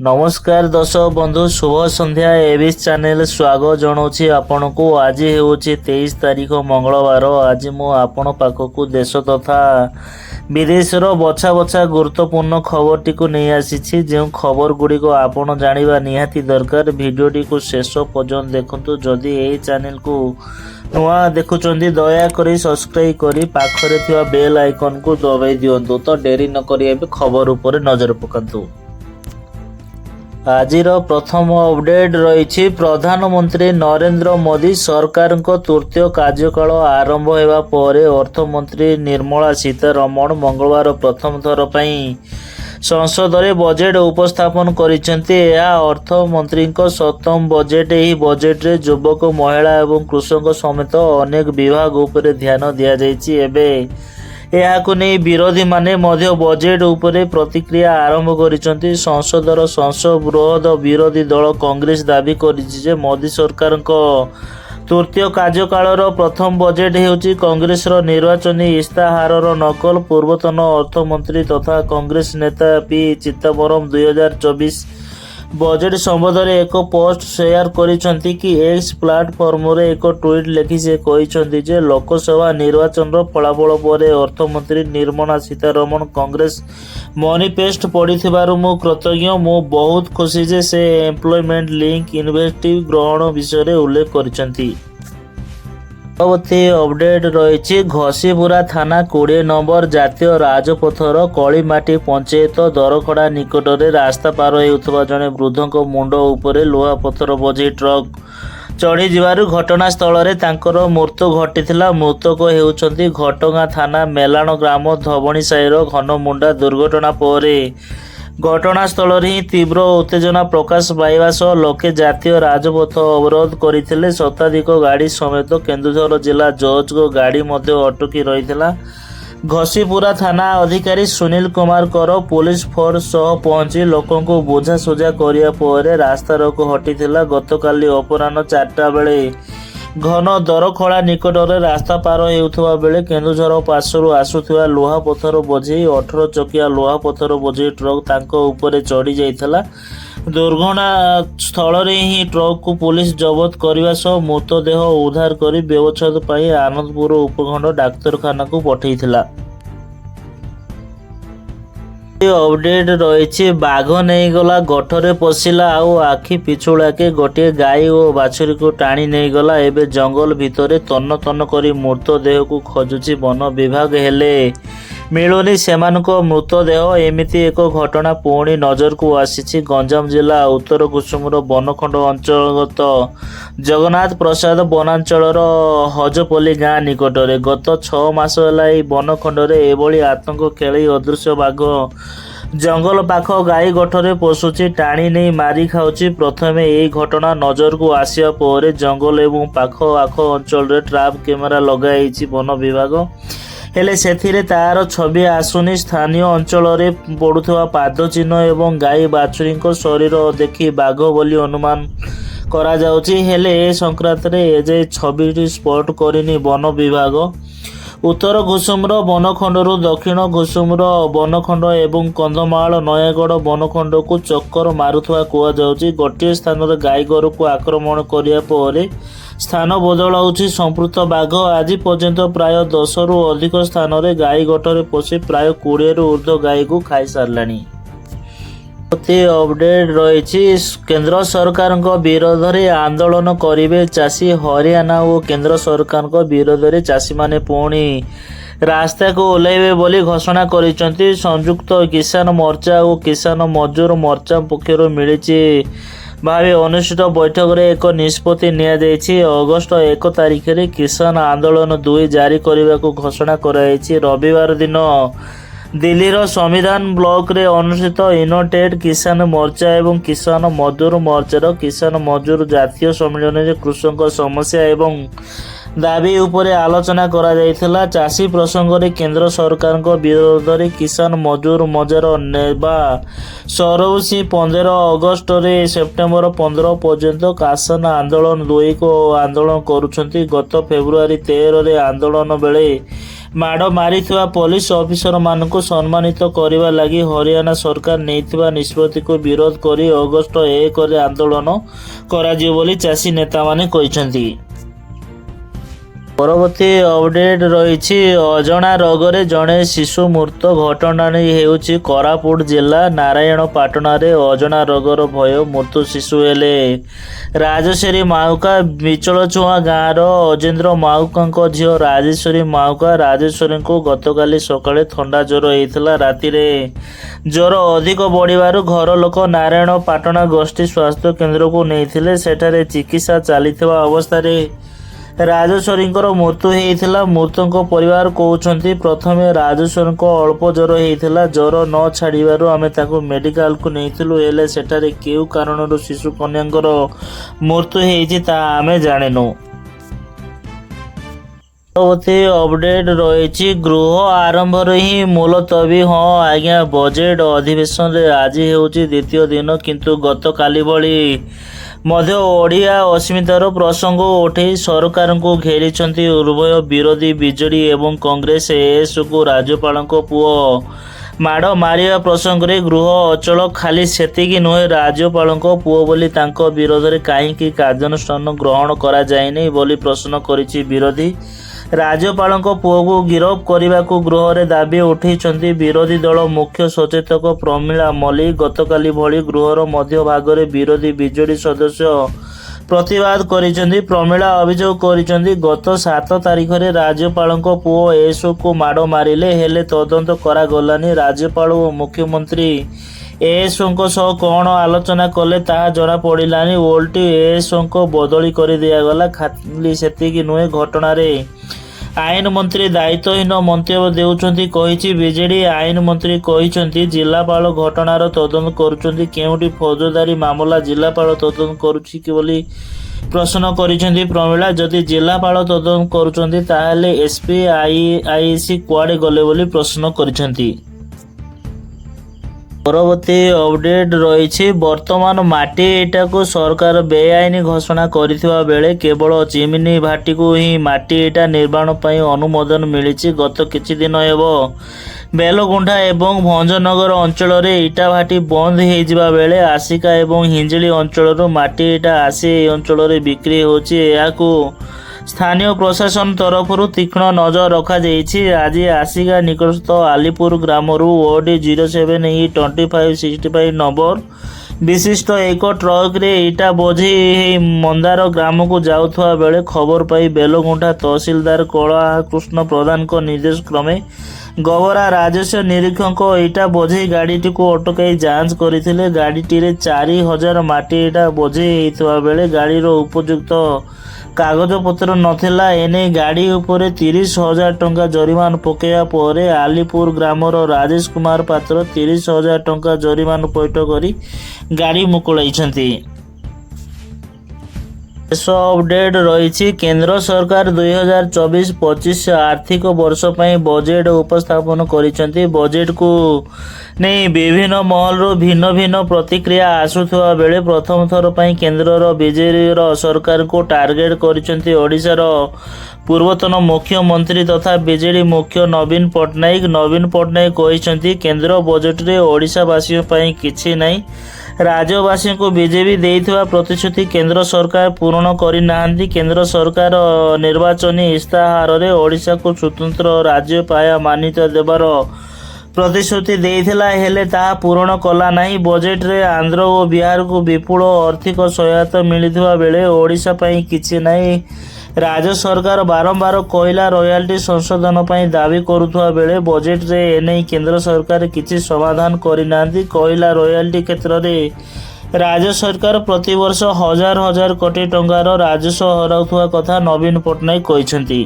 नमस्कार दर्शक बंधु शुभ संध्या एबिस चैनल स्वागत जनाऊँगी आपण को। आज हूँ 23 तारीख मंगलवार। आज मु आपण पाखक देश तथा विदेशर बछा बछा गुरुत्वपूर्ण खबर टी नहीं आसी। जो खबर गुड़िक आपण जाना निहाती दरकार। भिडियोटी को शेष पर्यंत देखु। जदि यही चैनल को नुआ देखुंट दयाकोरी सब्सक्राइब करी पाखरे थिवा बेल आइकन को दबाई दियंतु। तो डेरी न करी खबर उपर नजर पकांतु। आजिर प्रथम अपडेट रही। प्रधानमंत्री नरेंद्र मोदी सरकार तृतीय कार्यकाल आरंभ होगा पर अर्थमंत्री निर्मला सीतारमण मंगलवार प्रथम थर पर संसद में बजेट उपस्थापन करिसेंती। अर्थमंत्री सप्तम बजेट। यही बजेट रे युवक महिला एवं कृषक समेत अनेक विभाग उपर ध्यान दिया जायछि। एबे यहाकु नहीं विरोधी माने मध्य बजेट उपरे प्रतिक्रिया आरंभ करिसेंती। संसदर बृहद विरोधी दल कांग्रेस दाबी करिछि जे मोदी सरकार तृतीय कार्यकालर प्रथम बजेट हेउछि कांग्रेसर निर्वाचनी इस्ताहारर नकल। पूर्वतन अर्थमंत्री तथा कांग्रेस नेता पी चिदंबरम 2024 बजेट संबंध में एक पोस्ट शेयर करिसेंती कि एक्स प्लाटफर्म रे एक ट्वीट लिखि से कहिसेंती जे लोकसभा निर्वाचन फलाफल पर अर्थमंत्री निर्मला सीतारमण कांग्रेस मैनिफेस्ट पढ़िथिबारु मु कृतज्ञ। मु बहुत खुशी जे से एम्प्लॉयमेंट लिंक इन्वेस्टिव ग्रहण विषय रे उल्लेख करिसेंती। परवर्ती अपडेट रही। घसीपुरा थाना 20 नंबर जातीय राजपथर कलिमाटी पंचायत दरखड़ा निकट में रास्ता पार होता जड़े वृद्ध मुंड उपरे लुहा पथर बजे ट्रक चढ़ी जीवारु घटनास्थल में तांकर मृत्यु घटीथिला। मृतक हेउछंती घटगां थाना मेलाण ग्राम धवणी साहिर घनमुंडा। दुर्घटना पर घटनास्थल ही तीव्र उत्तेजना प्रकाश पाइबा सह लोके जातीय राजपथ अवरोध करते। शताधिक गाड़ी समेत केन्दुझर जिला जज को गाड़ी मध्य अटकी रही। घसीपुरा थाना अधिकारी सुनील कुमार कर पुलिस फोर्स सह पहुंची लोकों को बुझासुझा करिया पर रास्ता रोक हटिथिला। गतकाली अपराह्न 4टा बेले घन दरखड़ा निकट में रास्ता पार होता बेले केन्दुझर पार्श्व आसुवा लुहा पथर बोझे 18 चकिया लुहा पथर बोझे ट्रक तांको ऊपर चढ़ी जाइथिला। दुर्घटना स्थल रे ही ट्रक को पुलिस जबत करने सह मृतदेह उद्धार कर व्यवच्छेद पाई आनंदपुर उपखंड डाक्तरखाना को पठेइथिला। अपडेट रही। बाघ नहीं गला गठरे पशिला आउ आखि पिछुड़ा के गोटे गाई और बाछुरी को टाणी नहीं गला। एबे जंगल भितरे तन्न तन्न करी मृतदेह को खोजुची वन विभाग हेले मिलुनी सेमानको मृतदेह। एमिति एक घटना पुणी नजर को आसी। गंजाम जिला उत्तर कुसुमर बनखंड अंचलगत जगन्नाथ प्रसाद वनांचलर हजपल्ली गाँ निकट में गत 6 मास है बनखंड में एभली आतंक खेली अदृश्य बाघ जंगल पाख गाई गठरे पशुची टाणी नहीं मारी खाऊची। प्रथमे यही घटना नजर को आसिया पर जंगल एवं पाख आख अंचल ट्रैप कैमेरा लगाई वन विभाग हेले सेथिरे तार छवि आसुनी। स्थानीय अंचल में पड़ुवा पाद चिन्ह एवं गाई बाछुरी शरीर देखि बाघ बोली अनुमान करा जाउची। हेले ए संक्रांत रे एजे छविटी स्पॉट करिनी वन विभाग। उत्तर घुसुमर बनखंडरू दक्षिण घुसुमर बनखंड एवं कंधमाल नयागढ़ बनखंड को चक्कर मारुवा कहुযাଉଛି। गोटे स्थान रे गाई गोरु को आक्रमण करिया पर स्थान बदलाउछि संपृक्त बाघ। आज पर्यंत प्राय 10 रु अधिक स्थान रे गाई गठरे पशि प्राय 20 रु ऊर्ध्व गाई को खाई सारलानी। अपडेट रही। केंद्र सरकार विरोध में आंदोलन करेंगे चाषी। हरियाणा और केंद्र सरकार विरोध में चाषी माने पुणी रास्ता को ओह्लैबे बोली घोषणा करिसेंती। संयुक्त किसान मोर्चा और किसान मजदूर मोर्चा पक्षर मिली भावे अनुष्ठित बैठक में एक निष्पत्ति नियाଯାଇଛି। अगस्ट 1 तारिख में किसान आंदोलन 2 जारी करने को घोषणा कराई। रविवार दिन दिल्लीर संविधान ब्लॉक रे अनुष्ठित यूनाइटेड किसान मोर्चा एवं किसान मजदूर मोर्चार किसान मजदूर जातीय सम्मेलन में कृषक समस्या एवं दाबी उपरे आलोचना करा जायथिला। चाषी प्रसंग रे केंद्र सरकार विरोध में किसान मजदूर मजार नेबा सरोसी 15 अगस्ट रे सेप्टेम्बर 15 पर्यंत किसान आंदोलन 2 को आंदोलन करुछंती। गत फेब्रुआरी 13 रे आंदोलन बेले ମାଡ଼ ମାରିଥିବା ପୋଲିସ ଅଫିସରମାନଙ୍କୁ ସମ୍ମାନିତ କରିବା ଲାଗି ହରିୟାଣା ସରକାର ନେଇଥିବା ନିଷ୍ପତ୍ତିକୁ ବିରୋଧ କରି ଅଗଷ୍ଟ 1ରେ ଆନ୍ଦୋଳନ କରାଯିବ ବୋଲି ଚାଷୀ ନେତାମାନେ କହିଛନ୍ତି। ପରବର୍ତ୍ତୀ ଅପଡେଟ୍ ରହିଛି। ଅଜଣା ରୋଗରେ ଜଣେ ଶିଶୁ ମୃତ ଘଟଣାଟି ହେଉଛି କୋରାପୁଟ ଜିଲ୍ଲା ନାରାୟଣପାଟଣାରେ ଅଜଣା ରୋଗର ଭୟ ମୃତ୍ୟୁ ଶିଶୁ ହେଲେ ରାଜେଶ୍ୱରୀ ମାଉକା ବିଚଳଛୁଆଁ ଗାଁର ଅଜେନ୍ଦ୍ର ମାଉକାଙ୍କ ଝିଅ ରାଜେଶ୍ୱରୀ ମାଉକା। ରାଜେଶ୍ୱରୀଙ୍କୁ ଗତକାଲି ସକାଳେ ଥଣ୍ଡା ଜ୍ୱର ହେଇଥିଲା। ରାତିରେ ଜ୍ୱର ଅଧିକ ବଢ଼ିବାରୁ ଘର ଲୋକ ନାରାୟଣପାଟଣା ଗୋଷ୍ଠୀ ସ୍ୱାସ୍ଥ୍ୟ କେନ୍ଦ୍ରକୁ ନେଇଥିଲେ। ସେଠାରେ ଚିକିତ୍ସା ଚାଲିଥିବା ଅବସ୍ଥାରେ ରାଜେଶ୍ୱରୀଙ୍କର ମୃତ୍ୟୁ ହେଇଥିଲା। ମୃତଙ୍କ ପରିବାର କହୁଛନ୍ତି, ପ୍ରଥମେ ରାଜେଶ୍ୱରୀଙ୍କ ଅଳ୍ପ ଜ୍ୱର ହେଇଥିଲା। ଜ୍ୱର ନ ଛାଡ଼ିବାରୁ ଆମେ ତାଙ୍କୁ ମେଡିକାଲକୁ ନେଇଥିଲୁ, ହେଲେ ସେଠାରେ କେଉଁ କାରଣରୁ ଶିଶୁ କନ୍ୟାଙ୍କର ମୃତ୍ୟୁ ହେଇଛି ତାହା ଆମେ ଜାଣିନୁ। ପରବର୍ତ୍ତୀ ଅପଡେଟ୍ ରହିଛି। ଗୃହ ଆରମ୍ଭରେ ହିଁ ମୁଲତବୀ। ହଁ ଆଜ୍ଞା, ବଜେଟ୍ ଅଧିବେଶନରେ ଆଜି ହେଉଛି ଦ୍ୱିତୀୟ ଦିନ, କିନ୍ତୁ ଗତକାଲି ଭଳି ମଧ୍ୟ ଓଡ଼ିଆ ଅସ୍ମିତାର ପ୍ରସଙ୍ଗ ଉଠାଇ ସରକାରଙ୍କୁ ଘେରିଛନ୍ତି ଉଭୟ ବିରୋଧୀ ବିଜେଡି ଏବଂ କଂଗ୍ରେସ। ଏଏସକୁ ରାଜ୍ୟପାଳଙ୍କ ପୁଅ ମାଡ଼ ମାରିବା ପ୍ରସଙ୍ଗରେ ଗୃହ ଅଚଳ। ଖାଲି ସେତିକି ନୁହେଁ, ରାଜ୍ୟପାଳଙ୍କ ପୁଅ ବୋଲି ତାଙ୍କ ବିରୋଧରେ କାହିଁକି କାର୍ଯ୍ୟାନୁଷ୍ଠାନ ଗ୍ରହଣ କରାଯାଇନି ବୋଲି ପ୍ରଶ୍ନ କରିଛି ବିରୋଧୀ। ରାଜ୍ୟପାଳଙ୍କ ପୁଅକୁ ଗିରଫ କରିବାକୁ ଗୃହରେ ଦାବି ଉଠାଇଛନ୍ତି ବିରୋଧୀ ଦଳ ମୁଖ୍ୟ ସଚେତକ ପ୍ରମିଳା ମଲ୍ଲିକ। ଗତକାଲି ଭଳି ଗୃହର ମଧ୍ୟଭାଗରେ ବିରୋଧୀ ବିଜେଡି ସଦସ୍ୟ ପ୍ରତିବାଦ କରିଛନ୍ତି। ପ୍ରମିଳା ଅଭିଯୋଗ କରିଛନ୍ତି, ଗତ 7 ତାରିଖରେ ରାଜ୍ୟପାଳଙ୍କ ପୁଅ ଏଏସକୁ ମାଡ଼ ମାରିଲେ, ହେଲେ ତଦନ୍ତ କରାଗଲାନି। ରାଜ୍ୟପାଳ ଓ ମୁଖ୍ୟମନ୍ତ୍ରୀ ଏଏସଙ୍କ ସହ କ'ଣ ଆଲୋଚନା କଲେ ତାହା ଜଣାପଡ଼ିଲାନି। ଓଲଟି ଏଏସଙ୍କ ବଦଳି କରି ଦିଆଗଲା। ଖାଲି ସେତିକି ନୁହେଁ, ଘଟଣାରେ ଆଇନ ମନ୍ତ୍ରୀ ଦାୟିତ୍ୱହୀନ ମନ୍ତବ୍ୟ ଦେଉଛନ୍ତି କହିଛି ବିଜେଡି। ଆଇନ ମନ୍ତ୍ରୀ କହିଛନ୍ତି, ଜିଲ୍ଲାପାଳ ଘଟଣାର ତଦନ୍ତ କରୁଛନ୍ତି। କେଉଁଠି ଫୌଜଦାରୀ ମାମଲା ଜିଲ୍ଲାପାଳ ତଦନ୍ତ କରୁଛି କି ବୋଲି ପ୍ରଶ୍ନ କରିଛନ୍ତି ପ୍ରମିଳା। ଯଦି ଜିଲ୍ଲାପାଳ ତଦନ୍ତ କରୁଛନ୍ତି ତାହେଲେ ଏସପି ଆଇଆଇସି କୁଆଡ଼େ ଗଲେ ବୋଲି ପ୍ରଶ୍ନ କରିଛନ୍ତି। ପରବର୍ତ୍ତୀ ଅପଡେଟ୍ ରହିଛି। ବର୍ତ୍ତମାନ ମାଟି ଇଟାକୁ ସରକାର ବେଆଇନ ଘୋଷଣା କରିଥିବା ବେଳେ କେବଳ ଚିମିନି ଭାଟିକୁ ହିଁ ମାଟି ଇଟା ନିର୍ମାଣ ପାଇଁ ଅନୁମୋଦନ ମିଳିଛି। ଗତ କିଛି ଦିନ ହେବ ବେଲଗୁଣ୍ଠା ଏବଂ ଭଞ୍ଜନଗର ଅଞ୍ଚଳରେ ଇଟା ଭାଟି ବନ୍ଦ ହୋଇଯିବା ବେଳେ ଆସିକା ଏବଂ ହିଞ୍ଜିଳି ଅଞ୍ଚଳରୁ ମାଟି ଇଟା ଆସି ଏହି ଅଞ୍ଚଳରେ ବିକ୍ରି ହେଉଛି। ଏହାକୁ ସ୍ଥାନୀୟ ପ୍ରଶାସନ ତରଫରୁ ତୀକ୍ଷ୍ଣ ନଜର ରଖାଯାଇଛି। ଆଜି ଆସିକା ନିକଟସ୍ଥ ଆଲିପୁର ଗ୍ରାମରୁ OD07E2565 ନମ୍ବର ବିଶିଷ୍ଟ ଏକ ଟ୍ରକରେ ଇଟା ବୋଝେଇ ଏହି ମନ୍ଦାର ଗ୍ରାମକୁ ଯାଉଥିବା ବେଳେ ଖବର ପାଇ ବେଲଗୁଣ୍ଠା ତହସିଲଦାର କଳାକୃଷ୍ଣ ପ୍ରଧାନଙ୍କ ନିର୍ଦ୍ଦେଶ କ୍ରମେ ଗବରା ରାଜସ୍ୱ ନିରୀକ୍ଷକ ଇଟା ବୋଝେଇ ଗାଡ଼ିଟିକୁ ଅଟକାଇ ଯାଞ୍ଚ କରିଥିଲେ। ଗାଡ଼ିଟିରେ 4000 ମାଟି ଇଟା ବୋଝେଇ ହେଇଥିବା ବେଳେ ଗାଡ଼ିର ଉପଯୁକ୍ତ କାଗଜପତ୍ର ନଥିଲା। ଏନେଇ ଗାଡ଼ି ଉପରେ 30,000 ଟଙ୍କା ଜରିମାନା ପକାଇବା ପରେ ଆଲିପୁର ଗ୍ରାମର ରାଜେଶ କୁମାର ପାତ୍ର 30,000 ଟଙ୍କା ଜରିମାନା ପୈଠ କରି ଗାଡ଼ି ମୁକୁଳାଇଛନ୍ତି। ଶେଷ ଅପଡେଟ୍ ରହିଛି। କେନ୍ଦ୍ର ସରକାର 2024-25 ଆର୍ଥିକ ବର୍ଷ ପାଇଁ ବଜେଟ୍ ଉପସ୍ଥାପନ କରିଛନ୍ତି। ବଜେଟ୍କୁ ନେଇ ବିଭିନ୍ନ ମହଲରୁ ଭିନ୍ନ ଭିନ୍ନ ପ୍ରତିକ୍ରିୟା ଆସୁଥିବା ବେଳେ ପ୍ରଥମ ଥର ପାଇଁ କେନ୍ଦ୍ରର ବିଜେଡିର ସରକାରକୁ ଟାର୍ଗେଟ୍ କରିଛନ୍ତି ଓଡ଼ିଶାର ପୂର୍ବତନ ମୁଖ୍ୟମନ୍ତ୍ରୀ ତଥା ବିଜେଡି ମୁଖ୍ୟ ନବୀନ ପଟ୍ଟନାୟକ। ନବୀନ ପଟ୍ଟନାୟକ କହିଛନ୍ତି, କେନ୍ଦ୍ର ବଜେଟରେ ଓଡ଼ିଶାବାସୀଙ୍କ ପାଇଁ କିଛି ନାହିଁ। ରାଜ୍ୟବାସୀଙ୍କୁ ବିଜେପି ଦେଇଥିବା ପ୍ରତିଶ୍ରୁତି କେନ୍ଦ୍ର ସରକାର ପୂରଣ କରିନାହାନ୍ତି। କେନ୍ଦ୍ର ସରକାର ନିର୍ବାଚନୀ ଇସ୍ତାହାରରେ ଓଡ଼ିଶାକୁ ସ୍ୱତନ୍ତ୍ର ରାଜ୍ୟ ପାହ୍ୟା ମାନ୍ୟତା ଦେବାର ପ୍ରତିଶ୍ରୁତି ଦେଇଥିଲା, ହେଲେ ତାହା ପୂରଣ କଲା ନାହିଁ। ବଜେଟରେ ଆନ୍ଧ୍ର ଓ ବିହାରକୁ ବିପୁଳ ଆର୍ଥିକ ସହାୟତା ମିଳିଥିବା ବେଳେ ଓଡ଼ିଶା ପାଇଁ କିଛି ନାହିଁ। ରାଜ୍ୟ ସରକାର ବାରମ୍ବାର କୋଇଲା ରୟାଲ୍ଟି ସଂଶୋଧନ ପାଇଁ ଦାବି କରୁଥିବା ବେଳେ ବଜେଟରେ ଏନେଇ କେନ୍ଦ୍ର ସରକାର କିଛି ସମାଧାନ କରିନାହାନ୍ତି। କୋଇଲା ରୟାଲ୍ଟି କ୍ଷେତ୍ରରେ ରାଜ୍ୟ ସରକାର ପ୍ରତିବର୍ଷ ହଜାର ହଜାର କୋଟି ଟଙ୍କାର ରାଜସ୍ୱ ହରାଉଥିବା କଥା ନବୀନ ପଟ୍ଟନାୟକ କହିଛନ୍ତି।